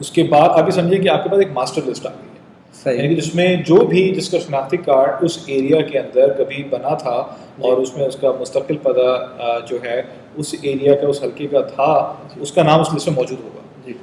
اس کے بعد آپ یہ سمجھیں کہ آپ کے پاس ایک ماسٹر لسٹ آ گئی ہے، یعنی کہ جس میں جو بھی جس کا شناختی کارڈ اس ایریا کے اندر کبھی بنا تھا اور اس میں اس کا مستقل پتہ جو ہے اس ایریا کا اس حلقے کا تھا، اس کا نام اس لسٹ میں موجود ہوگا.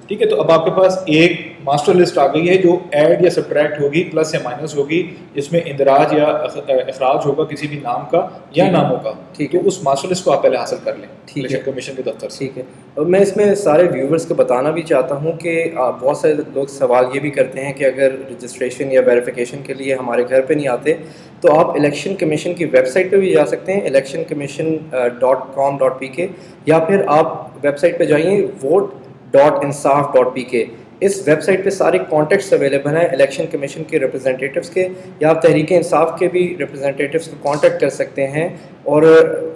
ٹھیک ہے، تو اب آپ کے پاس ایک ماسٹر لسٹ آ گئی ہے جو ایڈ یا سبٹریکٹ ہوگی، پلس یا مائنس ہوگی، جس میں اندراج یا اخراج ہوگا کسی بھی نام کا یا ناموں کا. ٹھیک ہے، اس ماسٹر لسٹ کو آپ پہلے حاصل کر لیں الیکشن کمیشن کے دفتر سے. ٹھیک ہے، اور میں اس میں سارے ویورز کو بتانا بھی چاہتا ہوں کہ بہت سارے لوگ سوال یہ بھی کرتے ہیں کہ اگر رجسٹریشن یا ویریفیکیشن کے لیے ہمارے گھر پہ نہیں آتے تو آپ الیکشن کمیشن کی ویب سائٹ پہ بھی جا سکتے ہیں electioncommission.com.pk، یا پھر آپ ویب سائٹ پہ جائیے vote.insaf.pk. اس ویب سائٹ پہ سارے کانٹیکٹس اویلیبل ہیں الیکشن کمیشن کے ریپرزنٹیٹیوز کے، یا آپ تحریک انصاف کے بھی ریپرزنٹیٹیوز کو کانٹیکٹ کر سکتے ہیں. اور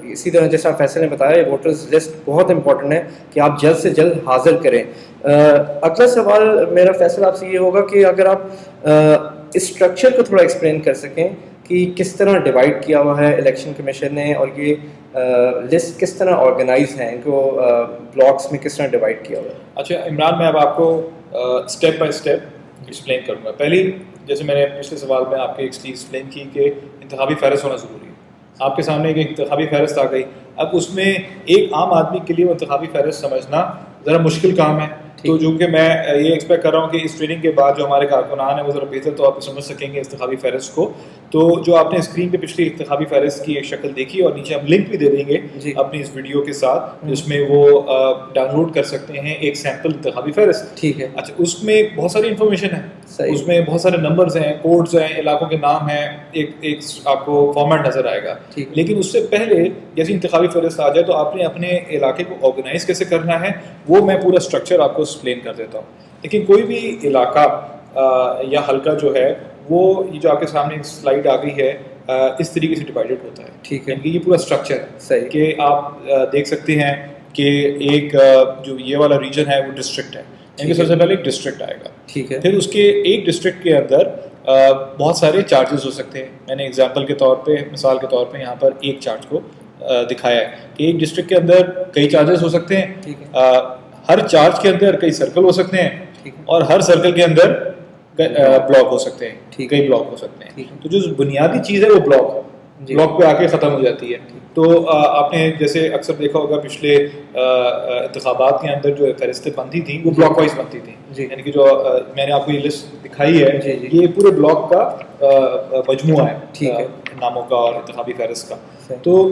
اسی طرح جیسا فیصل نے بتایا ووٹرز لسٹ بہت امپورٹنٹ ہے کہ آپ جلد سے جلد حاضر کریں. اگلا سوال میرا فیصل آپ سے یہ ہوگا کہ اگر آپ اسٹرکچر کو تھوڑا ایکسپلین کر سکیں کہ کس طرح ڈیوائڈ کیا ہوا ہے الیکشن کمیشن نے، اور یہ لسٹ کس طرح آرگنائز ہیں، ان کو بلاکس میں کس طرح ڈیوائڈ کیا ہوا ہے. اچھا عمران، میں اب آپ کو اسٹیپ بائی اسٹیپ ایکسپلین کروں گا. پہلی، جیسے میں نے پچھلے سوال میں آپ کو ایک چیز ایکسپلین کی کہ انتخابی فہرست ہونا ضروری ہے. آپ کے سامنے ایک انتخابی فہرست آ گئی، اب اس میں ایک عام آدمی کے لیے وہ انتخابی فہرست سمجھنا ذرا مشکل کام ہے. تو جو کہ میں یہ ایکسپیکٹ کر رہا ہوں کہ اس ٹریننگ کے بعد جو ہمارے کارکنان ہیں وہ ذرا بہتر تو آپ سمجھ سکیں گے انتخابی فہرست کو. تو جو آپ نے اسکرین پہ پچھلی انتخابی فہرست کی ایک شکل دیکھی، اور نیچے ہم لنک بھی دے دیں گے اپنی اس ویڈیو کے ساتھ، جس میں وہ ڈاؤن لوڈ کر سکتے ہیں ایک سیمپل انتخابی فہرست. ٹھیک ہے. اچھا، اس میں بہت ساری انفارمیشن ہے، اس میں بہت سارے نمبرز ہیں، کوڈز ہیں، علاقوں کے نام ہیں، ایک آپ کو فارمیٹ نظر آئے گا. لیکن اس سے پہلے جیسے انتخابی فہرست آ جائے تو آپ نے اپنے علاقے کو آرگنائز کیسے کرنا ہے وہ میں پورا اسٹرکچر آپ کو ایکسپلین کر دیتا ہوں. لیکن کوئی بھی علاقہ یا حلقہ جو ہے وہ یہ جو آپ کے سامنے ایک سلائڈ آ گئی ہے اس طریقے سے ڈیوائڈیڈ ہوتا ہے. ٹھیک ہے، یہ پورا اسٹرکچر ہے کہ آپ دیکھ سکتے ہیں کہ ایک جو یہ والا ریجن ہے وہ ڈسٹرکٹ ہے، یعنی کہ سب سے پہلے ایک ڈسٹرکٹ آئے گا. ٹھیک ہے. پھر اس کے ایک ڈسٹرکٹ کے اندر بہت سارے چارجز ہو سکتے ہیں. میں نے ایگزامپل کے طور پہ، مثال کے طور پہ یہاں پر ایک چارج کو دکھایا ہے کہ ایک ڈسٹرکٹ کے اندر کئی چارجز ہو سکتے ہیں. ہر چارج کے اندر کئی سرکل ہو سکتے ہیں، اور ہر سرکل کے اندر بلاک ہو سکتے ہیں، کئی بلاک ہو سکتے ہیں. تو جو بنیادی چیز ہے وہ بلاک پہ آ کے ختم ہو جاتی ہے. تو آپ نے جیسے اکثر دیکھا ہوگا پچھلے انتخابات کے اندر جو فہرستیں بنتی تھیں وہ بلاک وائز بنتی تھیں، یعنی کہ جو میں نے آپ کو یہ لسٹ دکھائی ہے یہ پورے بلاک کا مجموعہ ہے ناموں کا اور انتخابی فہرست کا. تو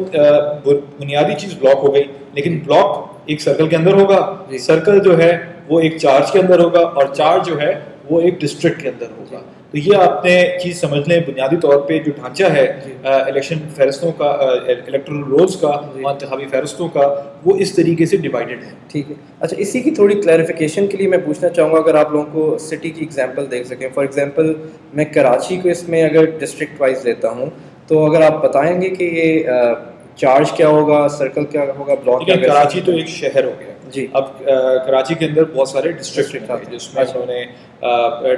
بنیادی چیز بلاک ہو گئی، لیکن بلاک ایک سرکل کے اندر ہوگا، سرکل جو ہے وہ ایک چارج کے اندر ہوگا، اور چارج جو ہے وہ ایک ڈسٹرکٹ کے اندر ہوگا. تو یہ آپ نے چیز سمجھ لیں، بنیادی طور پہ جو ڈھانچہ ہے الیکشن فہرستوں کا، الیکٹرل رولز کا، انتخابی فہرستوں کا، وہ اس طریقے سے ڈیوائیڈڈ ہے. ٹھیک ہے. اچھا، اسی کی تھوڑی کلیریفیکیشن کے لیے میں پوچھنا چاہوں گا اگر آپ لوگوں کو سٹی کی ایگزامپل دیکھ سکیں. فار ایگزامپل میں کراچی کو اس میں اگر ڈسٹرکٹ وائز لیتا ہوں تو اگر آپ بتائیں گے کہ یہ چارج کیا ہوگا، سرکل کیا ہوگا، بلاک کیا. کراچی تو ایک شہر ہو گیا جی. اب کراچی کے اندر بہت سارے ڈسٹرکٹ ہیں جس میں انہوں نے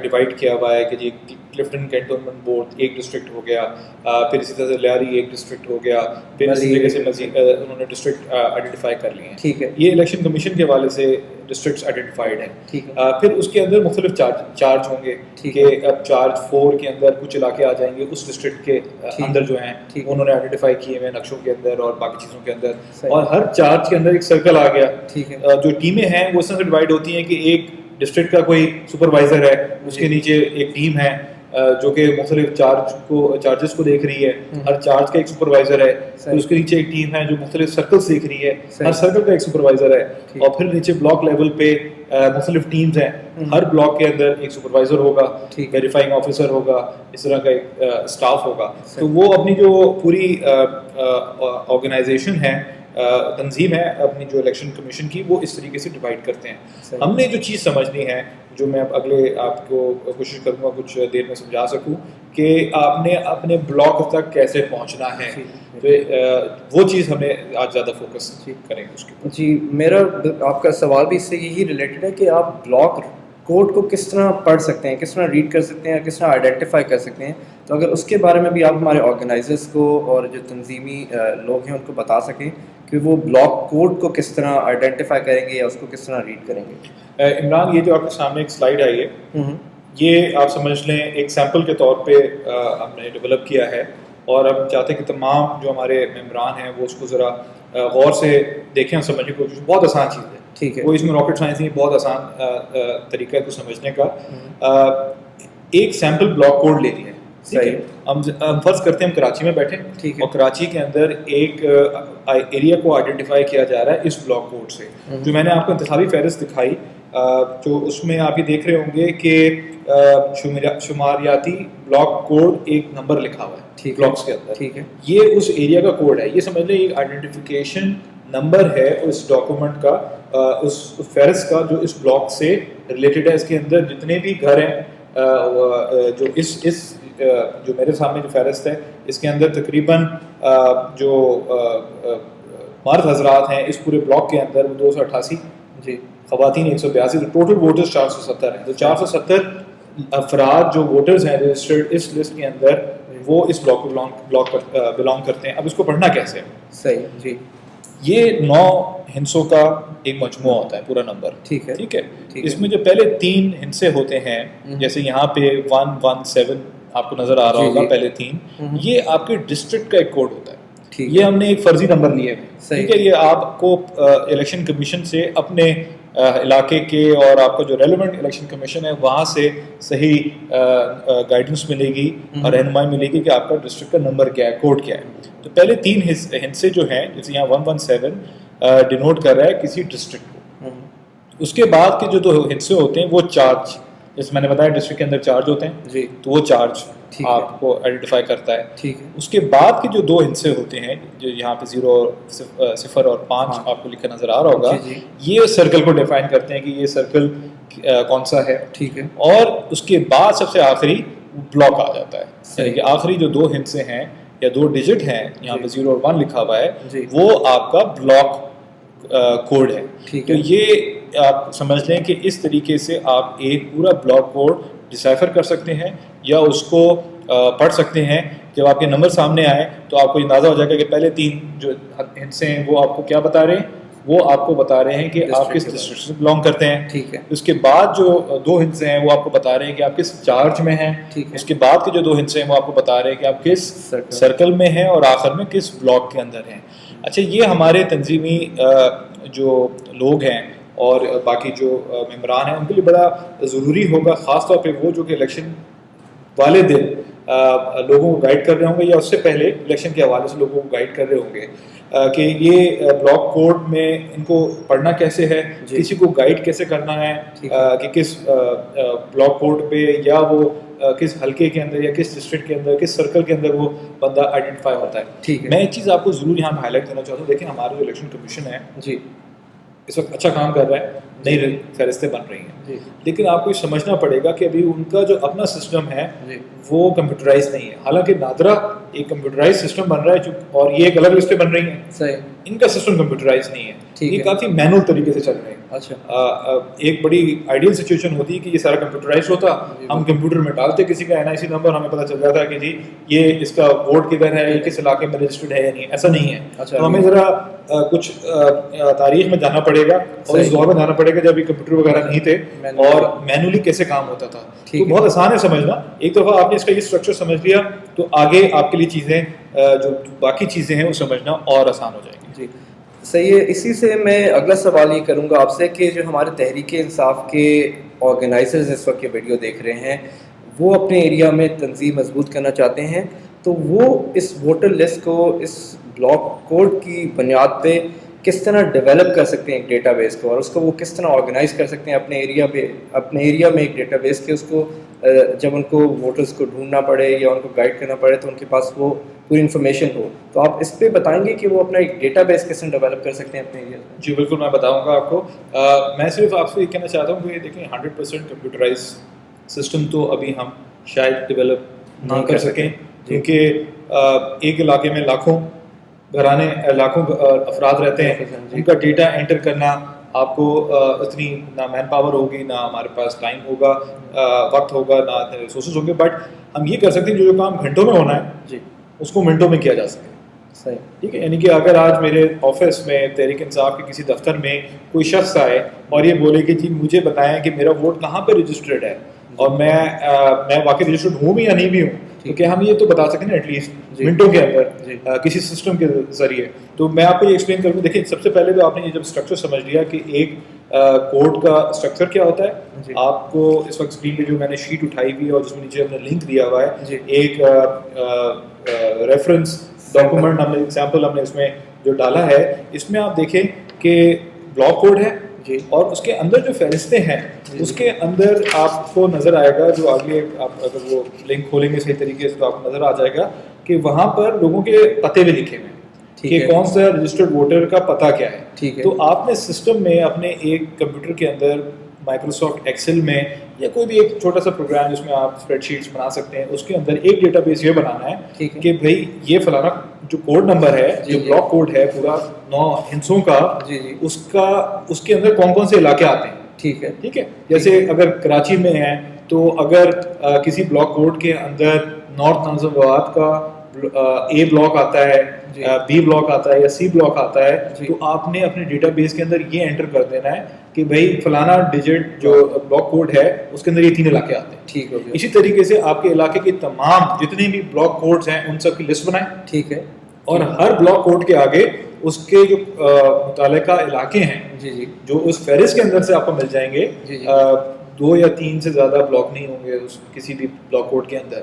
ڈیوائڈ کیا ہوا ہے کہ جی کلفٹن کینٹونمنٹ بورڈ ایک ڈسٹرکٹ ہو گیا، پھر اسی طرح سے لیاری ایک ڈسٹرکٹ ہو گیا، پھر اسی طریقے سے مزید انہوں نے ڈسٹرکٹ آئیڈینٹیفائی کر لیے ہیں. ٹھیک ہے. یہ الیکشن کمیشن کے حوالے سے ڈسٹرکٹس آئیڈینٹیفائڈ ہیں. پھر اس کے اندر مختلف چارج ہوں گے کہ اب چارج 4 کے اندر کچھ علاقے آ جائیں گے اس ڈسٹرکٹ کے اندر جو ہیں انہوں نے آئیڈینٹیفائی کیے ہوئے نقشوں کے اندر اور باقی چیزوں کے اندر، اور ہر چارج کے اندر ایک سرکل آ گیا. جو ٹیمیں ہیں وہ اس طرح سے ڈیوائڈ ہوتی ہیں کہ ایک ڈسٹرکٹ کا کوئی سپروائزر ہے، اس کے نیچے ایک ٹیم ہے جو کہ مختلف چارجز کو دیکھ رہی ہے، ہر چارج کا ایک سپروائزر ہے، پھر اس کے نیچے ایک ٹیم ہے جو مختلف سرکلز دیکھ رہی ہے، ہر سرکل کا ایک سپروائزر ہے، اور پھر نیچے بلاک لیول پہ مختلف ٹیمز ہیں، ہر بلاک کے اندر ایک سپروائزر ہوگا، ویریفائنگ آفیسر ہوگا، اس طرح کا ایک اسٹاف ہوگا. تو وہ اپنی جو پوری آرگنائزیشن ہے، تنظیم ہے اپنی جو الیکشن کمیشن کی، وہ اس طریقے سے ڈیوائڈ کرتے ہیں. ہم نے جو چیز سمجھنی ہے، جو میں اب اگلے آپ کو کوشش کروں گا کچھ دیر میں سمجھا سکوں، کہ آپ نے اپنے بلاک تک کیسے پہنچنا ہے، وہ چیز ہمیں آج زیادہ فوکس کریں گے اس کے اوپر. جی، میرا آپ کا سوال بھی اس سے یہی ریلیٹڈ ہے کہ آپ بلاک کوڈ کو کس طرح پڑھ سکتے ہیں, کس طرح ریڈ کر سکتے ہیں, کس طرح آئیڈینٹیفائی کر سکتے ہیں. تو اگر اس کے بارے میں بھی آپ ہمارے آرگنائزرس کو اور جو تنظیمی لوگ ہیں ان کو بتا سکیں کہ وہ بلاک کوڈ کو کس طرح آئیڈینٹیفائی کریں گے یا اس کو کس طرح ریڈ کریں گے. عمران, یہ جو آپ کے سامنے ایک سلائیڈ آئی ہے, یہ آپ سمجھ لیں ایک سیمپل کے طور پہ ہم نے ڈیولپ کیا ہے, اور ہم چاہتے ہیں کہ تمام جو ہمارے ممبران ہیں وہ اس کو ذرا غور سے دیکھیں اور سمجھنے کی کوشش. بہت آسان چیز ہے, ٹھیک ہے, کوئی اس میں راکٹ سائنس نہیں, بہت آسان طریقہ ہے کو سمجھنے کا. ایک سیمپل بلاک کوڈ لے لیا ہے, ٹھیک ہے. ہم فرض کرتے ہیں ہم کراچی میں بیٹھے, اور کراچی کے اندر ایک ایریا کو آئیڈینٹیفائی کیا جا رہا ہے اس بلاک کوڈ سے. جو میں نے آپ کو انتخابی فہرست دکھائی, جو اس میں آپ یہ دیکھ رہے ہوں گے کہ شماریاتی بلاک کوڈ ایک نمبر لکھا ہوا ہے بلاکس کے اندر, ٹھیک ہے. یہ اس ایریا کا کوڈ ہے. یہ سمجھ لیں ایک آئیڈینٹیفیکیشن نمبر ہے اس ڈاکومنٹ کا, اس فہرست کا جو اس بلاک سے ریلیٹڈ ہے. اس کے اندر جتنے بھی گھر ہیں, جو اس جو میرے سامنے جو فہرست ہے, اس کے اندر تقریباً جو مرد حضرات ہیں اس پورے بلاک کے اندر وہ 288, جی, خواتین 182, تو ٹوٹل ووٹرز 470 ہیں. تو 470 افراد جو ووٹرز ہیں رجسٹرڈ اس لسٹ کے اندر, وہ اس بلاک کو بلانگ کرتے ہیں. اب اس کو پڑھنا کیسے ہے؟ صحیح, جی. یہ 9 ہندسوں کا ایک مجموعہ ہوتا ہے, پورا نمبر, ٹھیک ہے, ٹھیک ہے. اس میں جو پہلے 3 ہندسے ہوتے ہیں, جیسے یہاں پہ 117 آپ کو نظر آ رہا ہوگا, پہلے 3, یہ آپ کے ڈسٹرکٹ کا ایک کوڈ ہوتا ہے. یہ ہم نے ایک فرضی نمبر لیے ہیں, ٹھیک ہے. یہ آپ کو الیکشن کمیشن سے اپنے علاقے کے اور آپ کا جو ریلیونٹ الیکشن کمیشن ہے وہاں سے صحیح گائیڈنس ملے گی اور رہنمائی ملے گی کہ آپ کا ڈسٹرکٹ کا نمبر کیا ہے, کوڈ کیا ہے. تو پہلے 3 ہندسے جو ہیں, جیسے یہاں 117 ڈینوٹ کر رہا ہے کسی ڈسٹرکٹ کو. اس کے بعد کے جو 2 ہندسے ہوتے ہیں وہ چارج, جیسے میں نے بتایا ڈسٹرکٹ کے اندر چارج ہوتے ہیں, جی, تو وہ چارج آپ کو آئیڈینٹیفائی کرتا ہے, ٹھیک ہے. اس کے بعد کے جو 2 ہندسے ہوتے ہیں, جو یہاں پہ 0 اور 5 آپ کو لکھا نظر آ رہا ہوگا, یہ سرکل کو ڈیفائن کرتے ہیں کہ یہ سرکل کون سا ہے, ٹھیک ہے. اور اس کے بعد سب سے آخری بلاک آ جاتا ہے, یعنی کہ آخری جو 2 ہندسے ہیں یا 2 ڈیجٹ ہیں, یہاں پہ 0 اور 1 لکھا ہوا ہے, وہ آپ کا بلاک کوڈ ہے. تو یہ آپ سمجھ لیں کہ اس طریقے سے آپ ایک پورا بلاک کوڈ ڈسائفر کر سکتے ہیں یا اس کو پڑھ سکتے ہیں. جب آپ کے نمبر سامنے آئے تو آپ کو اندازہ ہو جائے گا کہ پہلے 3 جو ہندسے ہیں وہ آپ کو کیا بتا رہے ہیں, وہ آپ کو بتا رہے ہیں کہ آپ کس ڈسٹرکٹ سے بلانگ کرتے ہیں, ٹھیک ہے. اس کے بعد جو 2 ہندسے ہیں وہ آپ کو بتا رہے ہیں کہ آپ کس چارج میں ہیں. اس کے بعد کے جو 2 ہندسے ہیں وہ آپ کو بتا رہے ہیں کہ آپ کس سرکل میں ہیں اور آخر میں کس بلاک کے اندر ہیں. اچھا, یہ ہمارے تنظیمی جو لوگ ہیں اور باقی جو ممبران ہیں ان کے لیے بڑا ضروری ہوگا, خاص طور پہ وہ جو کہ الیکشن والے دن لوگوں کو گائیڈ کر رہے ہوں گے یا اس سے پہلے الیکشن کے حوالے سے لوگوں کو گائیڈ کر رہے ہوں گے, کہ یہ بلاک کوڈ میں ان کو پڑھنا کیسے ہے, کسی کو گائیڈ کیسے کرنا ہے کہ کس بلاک کوڈ پہ یا وہ کس حلقے کے اندر یا کس ڈسٹرکٹ کے اندر کس سرکل کے اندر وہ بندہ آئیڈینٹیفائی ہوتا ہے. میں ایک چیز آپ کو ضرور یہاں ہائی لائٹ کرنا چاہتا ہوں. دیکھیں, ہمارا جو الیکشن کمیشن ہے, جی, اس وقت اچھا کام کر رہا ہے, نئی فہرستیں بن رہی ہیں, لیکن آپ کو یہ سمجھنا پڑے گا کہ ابھی ان کا جو اپنا سسٹم ہے وہ کمپیوٹرائز نہیں ہے. حالانکہ نادرا ایک کمپیوٹرائز سسٹم بن رہا ہے, اور یہ ایک الگ لسٹیں بن رہی ہیں, صحیح, ان کا سسٹم کمپیوٹرائز نہیں ہے, یہ کافی مینول طریقے سے چل رہے ہیں. اچھا, ایک بڑی آئیڈیل سچویشن ہوتی ہے کہ یہ سارا کمپیوٹرائز ہوتا, ہم کمپیوٹر میں ڈالتے کسی کا NIC نمبر, ہمیں پتہ چل جاتا ہے کہ جی یہ اس کا ووٹ کدھر ہے, یہ کس علاقے میں رجسٹرڈ ہے یا نہیں. ایسا نہیں ہے. تو ہمیں ذرا کچھ تاریخ میں جانا پڑے گا اور اس دور میں جانا پڑے گا جب یہ کمپیوٹر وغیرہ نہیں تھے اور مینولی کیسے کام ہوتا تھا. تو بہت آسان ہے سمجھنا. ایک دفعہ آپ نے اس کا یہ اسٹرکچر سمجھ لیا تو آگے آپ کے لیے چیزیں جو باقی چیزیں ہیں وہ سمجھنا اور آسان ہو جائیں گی. جی, صحیح ہے. اسی سے میں اگلا سوال یہ کروں گا آپ سے کہ جو ہمارے تحریک انصاف کے آرگنائزرز اس وقت یہ ویڈیو دیکھ رہے ہیں, وہ اپنے ایریا میں تنظیم مضبوط کرنا چاہتے ہیں, تو وہ اس ووٹر لسٹ کو اس بلاک کوڈ کی بنیاد پہ کس طرح ڈیولپ کر سکتے ہیں ایک ڈیٹا بیس کو, اور اس کو وہ کس طرح آرگنائز کر سکتے ہیں اپنے ایریا میں ایک ڈیٹا بیس کے, اس کو جب ان کو ووٹرز کو ڈھونڈنا پڑے یا ان کو گائیڈ کرنا پڑے تو ان کے پاس وہ پوری انفارمیشن ہو. تو آپ اس پہ بتائیں گے کہ وہ اپنا ایک ڈیٹا بیس کس طرح ڈیولپ کر سکتے ہیں اپنے ایریا میں؟ جی بالکل, میں بتاؤں گا آپ کو. میں صرف آپ سے یہ کہنا چاہتا ہوں کہ دیکھیں 100% کمپیوٹرائز سسٹم تو ابھی ہم شاید ڈیولپ نہ کر سکیں, کیونکہ ایک علاقے میں لاکھوں گھرانے لاکھوں افراد رہتے ہیں, ان کا ڈیٹا انٹر کرنا آپ کو اتنی نہ مین پاور ہوگی، نہ ہمارے پاس ٹائم ہوگا، وقت ہوگا، نہ اتنے ریسورسز ہوں گے، بٹ ہم یہ کر سکتے ہیں جو کام گھنٹوں میں ہونا ہے جی اس کو منٹوں میں کیا جا سکے. صحیح. ٹھیک ہے، یعنی کہ اگر آج میرے آفس میں تحریک انصاف کے کسی دفتر میں کوئی شخص آئے اور یہ بولے کہ جی مجھے بتائیں کہ میرا ووٹ کہاں پہ رجسٹرڈ ہے اور میں واقعی رجسٹرڈ ہوں بھی یا نہیں بھی ہوں، تو کیا ہم یہ تو بتا سکیں نا ایٹ لیسٹ منٹوں کے اندر کسی سسٹم کے ذریعے. تو میں آپ کو یہ ایکسپلین کروں. دیکھیں سب سے پہلے تو آپ نے یہ جب اسٹرکچر سمجھ لیا کہ ایک کوڈ کا اسٹرکچر کیا ہوتا ہے، آپ کو اس وقت اسکرین پہ جو میں نے شیٹ اٹھائی ہوئی ہے اور جس میں نیچے ہم نے لنک دیا ہوا ہے، ایک ریفرنس ڈاکومنٹ ہم نے ایگزامپل ہم نے اس میں جو ڈالا ہے، اس میں آپ دیکھیں کہ بلاک کوڈ ہے اور اس کے اندر جو فہرستیں ہیں اس کے اندر آپ کو نظر آئے گا، جو آگے آپ اگر وہ لنک کھولیں گے صحیح طریقے سے تو آپ کو نظر آ جائے گا کہ وہاں پر لوگوں کے پتے بھی لکھے ہوئے ہیں کہ کون سا رجسٹرڈ ووٹر کا پتہ کیا ہے. تو آپ نے سسٹم میں اپنے ایک کمپیوٹر کے اندر مائکروسافٹ ایکسل میں یا کوئی بھی ایک چھوٹا سا پروگرام جس میں آپ اسپریڈ شیٹس بنا سکتے ہیں، اس کے اندر ایک ڈیٹا بیس یہ بنانا ہے کہ بھائی یہ فلانا جو کوڈ نمبر ہے، جو بلاک کوڈ ہے پورا 9 ہندسوں کا، اس کے اندر کون کون سے علاقے آتے ہیں. ٹھیک ہے، جیسے اگر کراچی میں ہیں تو اگر کسی بلاک کوڈ کے اندر نارتھ نازم آباد کا اے بلاک آتا ہے، بی بلاک آتا ہے یا سی بلاک آتا ہے، تو آپ نے اپنے ڈیٹا بیس کے اندر یہ انٹر کر دینا ہے کہ بھائی فلانا ڈیجٹ جو بلاک کوڈ ہے اس کے اندر یہ 3 علاقے آتے ہیں. ٹھیک ہے. اسی طریقے سے آپ کے علاقے کے تمام جتنے بھی بلاک کوڈز ہیں ان سب کی لسٹ بنائیں. ٹھیک ہے. اور ہر بلاک کوڈ کے آگے اس کے جو متعلقہ علاقے ہیں جو اس فہرست کے اندر سے آپ کو مل جائیں گے، 2 یا 3 سے زیادہ بلاک نہیں ہوں گے کسی بھی بلاک کوڈ کے اندر،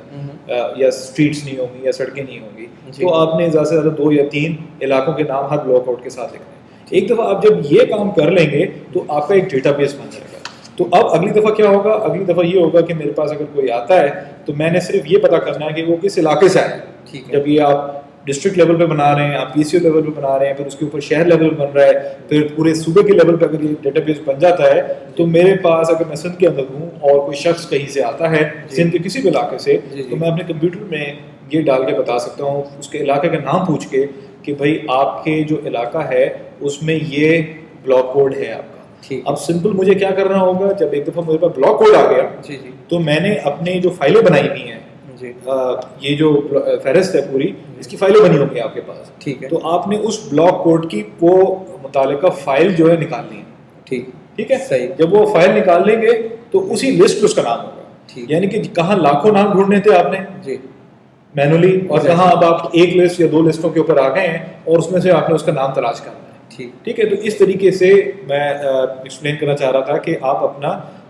یا اسٹریٹس نہیں ہوں گی یا سڑکیں نہیں ہوں گی، تو آپ نے زیادہ سے زیادہ 2 یا 3 علاقوں کے نام ہر بلاک کوڈ کے ساتھ لکھنا ہے. ایک دفعہ آپ جب یہ کام کر لیں گے تو آپ کا ایک ڈیٹا بیس بن جائے گا. تو اب اگلی دفعہ کیا ہوگا؟ اگلی دفعہ یہ ہوگا کہ میرے پاس اگر کوئی آتا ہے تو میں نے صرف یہ پتا کرنا ہے کہ وہ کس علاقے سے آئے. جب یہ آپ ڈسٹرکٹ لیول پہ بنا رہے ہیں، آپ پی سی او لیول پہ بنا رہے ہیں، پھر اس کے اوپر شہر لیول پہ بن رہا ہے، پھر پورے صوبے کے لیول پہ اگر یہ ڈیٹا بیس بن جاتا ہے تو میرے پاس اگر میں سندھ کے اندر ہوں اور کوئی شخص کہیں سے آتا ہے سندھ کے کسی بھی علاقے سے، تو میں اپنے کمپیوٹر میں یہ ڈال کے بتا سکتا ہوں اس کے علاقے کا نام پوچھ کے کہ بھائی آپ کے جو علاقہ ہے اس میں یہ بلاک کوڈ ہے آپ کا. اب سمپل مجھے کیا کرنا ہوگا، جب ایک دفعہ میرے پاس بلاک کوڈ آ گیا تو میں نے اپنی جو فائلیں بنائی ہوئی ہیں، یہ جو فہرست ہے پوری، اس کی فائلیں بنی ہوگی آپ کے پاس. ٹھیک ہے. تو آپ نے اس بلاک کوڈ کی وہ متعلقہ فائل جو ہے نکالنی ہے. ٹھیک ہے. صحیح. جب وہ فائل نکال لیں گے تو اسی لسٹ اس کا نام ہوگا. یعنی کہ کہاں لاکھوں نام ڈھونڈنے تھے آپ نے مینولی، اور کہاں اب آپ ایک لسٹ یا 2 لسٹوں کے اوپر آ گئے ہیں اور اس میں سے آپ نے اس کا نام تلاش کرنا ہے. ٹھیک ہے. تو اس طریقے سے میں ایکسپلین کرنا چاہ رہا تھا کہ آپ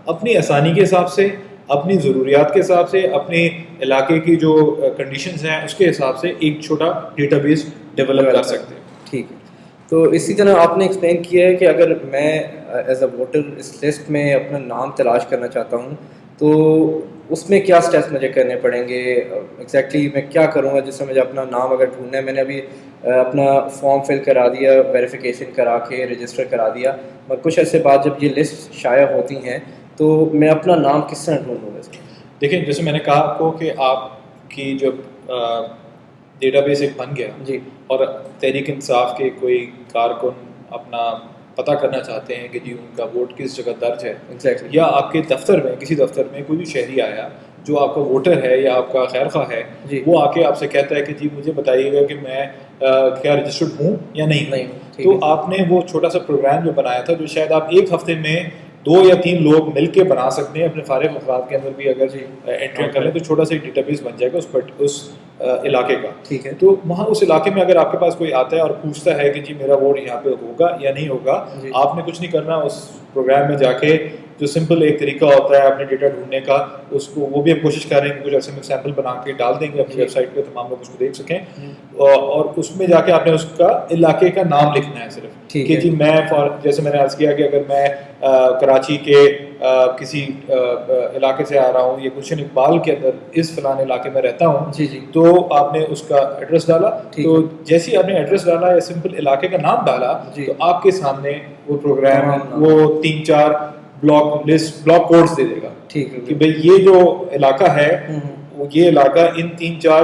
اپنی آسانی کے حساب سے، اپنی ضروریات کے حساب سے، اپنے علاقے کی جو کنڈیشنز ہیں اس کے حساب سے ایک چھوٹا ڈیٹا بیس ڈیولپ کر سکتے ہیں. ٹھیک ہے. تو اسی طرح آپ نے ایکسپلین کیا ہے کہ اگر میں ایز اے ووٹر اس لسٹ میں اپنا نام تلاش کرنا چاہتا ہوں تو اس میں کیا اسٹیپس مجھے کرنے پڑیں گے، ایگزیکٹلی میں کیا کروں گا جس سے مجھے اپنا نام اگر ڈھونڈنا ہے. میں نے ابھی اپنا فارم فل کرا دیا، ویریفیکیشن کرا کے رجسٹر کرا دیا، اور کچھ عرصے بعد جب یہ لسٹ شائع ہوتی ہیں تو میں اپنا نام کس طرح ڈھونڈوں گا؟ دیکھیں جیسے میں نے کہا آپ کو کہ آپ کی جب ڈیٹا بیس ایک بن گیا اور تحریک انصاف کے کوئی کارکن اپنا پتہ کرنا چاہتے ہیں کہ جی ان کا ووٹ کس جگہ درج ہے، یا آپ کے دفتر میں کسی دفتر میں کوئی بھی شہری آیا جو آپ کا ووٹر ہے یا آپ کا خیر خواہ ہے، وہ آ کے آپ سے کہتا ہے کہ جی مجھے بتائیے گا کہ میں کیا رجسٹرڈ ہوں یا نہیں. تو آپ نے وہ چھوٹا سا پروگرام جو بنایا تھا جو شاید آپ ایک ہفتے میں 2 یا 3 لوگ مل کے بنا سکتے ہیں، اپنے فارغ اوقات کے اندر بھی اگر انٹری کر لیں تو چھوٹا سا ایک ڈیٹا بیس بن جائے گا اس علاقے کا. ٹھیک ہے. تو وہاں اس علاقے میں اگر آپ کے پاس کوئی آتا ہے اور پوچھتا ہے کہ جی میرا ووٹ یہاں پہ ہوگا یا نہیں ہوگا، آپ نے کچھ نہیں کرنا. اس پروگرام میں جا کے جو سمپل ایک طریقہ ہوتا ہے اپنے ڈیٹا ڈھونڈنے کا، اس کو وہ بھی ہم کوشش کر رہے ہیں کہ کچھ عرصے میں سیمپل بنا کے ڈال دیں گے اپنی ویب سائٹ پہ، تمام لوگ اس کو دیکھ سکیں. اور اس میں جا کے آپ نے اس کا علاقے کا نام لکھنا ہے صرف کہ جی میں جیسے میں نے عرض کیا کہ اگر میں کراچی کے کسی علاقے سے آ رہا ہوں یا گلشن اقبال کے اندر اس فلانے علاقے میں رہتا ہوں، تو آپ نے اس کا ایڈریس ڈالا. تو جیسے ہی آپ نے ایڈریس ڈالا یا سمپل علاقے کا نام ڈالا تو آپ کے سامنے وہ پروگرام وہ 3-4 بلاک کوڈز دے دے گا کہ بھئی یہ جو علاقہ ہے یہ علاقہ ان 3-4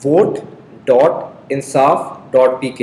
vote.insaf.pk।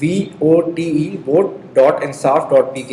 VOTE vote.insaf.pk।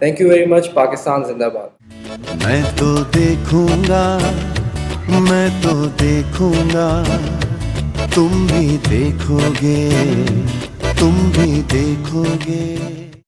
Thank you very much. Pakistan زندہ باد. میں تو دیکھوں گا تم بھی دیکھو گے